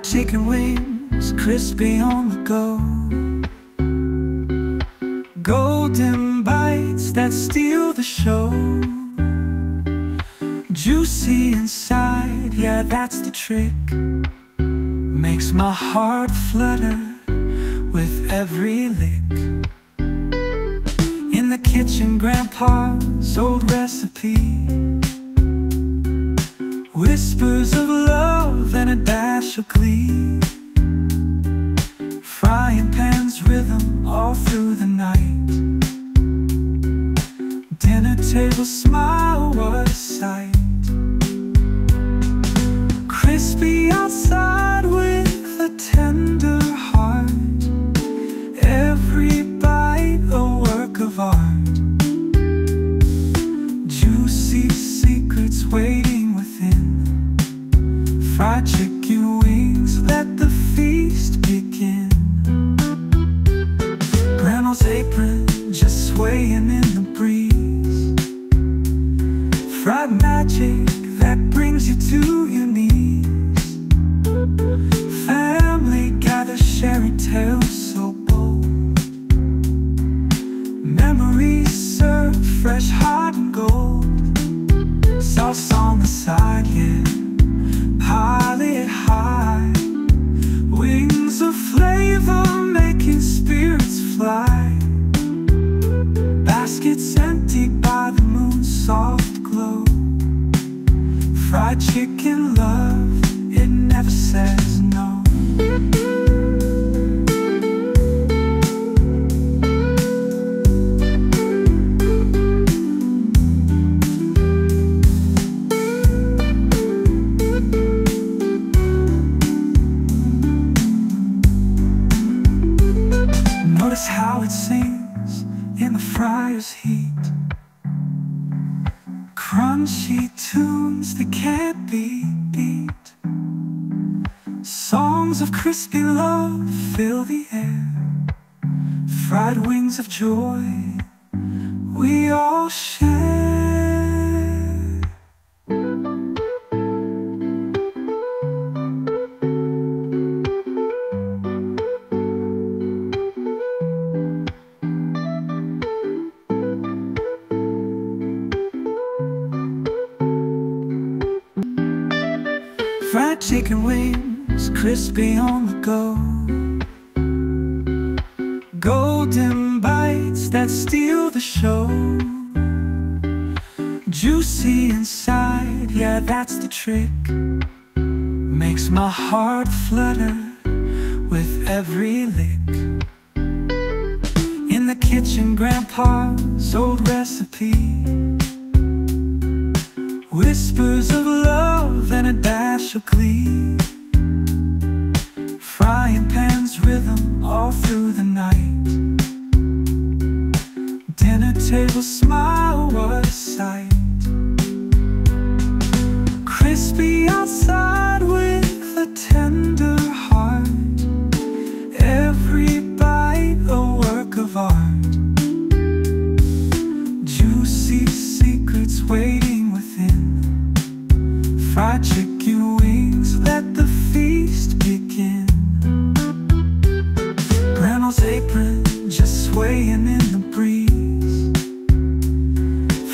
Fried chicken wings, crispy on the go. Golden bites that steal the show. Juicy inside, yeah, that's the trick. Makes my heart flutter with every lick. In the kitchen, Grandpa's old recipe. Whispers of love and a dash of glee. Frying pan's rhythm all through the night. Dinner table smile, what a sight. Crispy outside with a tender heart. Every bite a work of art. Juicy secrets waiting within. Fried chicken wings, let the feast begin. Grandma's apron just swaying in the breeze. Fried magic that brings you to your knees. Family gather, sharing tales so bold. Memories serve fresh, hot and gold. Sauce on the side, yeah, pile it high. Wings of flavor making spirits fly. Baskets emptied by the moon's soft glow. Fried chicken love, it never says no. Notice how it sings in the fryer's heat. Crunchy tunes that can't be beat. Songs of crispy love fill the air. Fried wings of joy we all share. Fried chicken wings, crispy on the go. Golden bites that steal the show. Juicy inside, yeah, that's the trick. Makes my heart flutter with every lick. In the kitchen, Grandpa's old recipe. Whispers of love and a dash of glee. Frying pan's rhythm all through the night. Dinner table smile, what a sight. Crispy outside with a tender heart. Every bite a work of art. Juicy secrets waiting within. Fried chicken wings, let the feast begin. Grandma's apron just swaying in the breeze.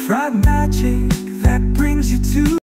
Fried magic that brings you to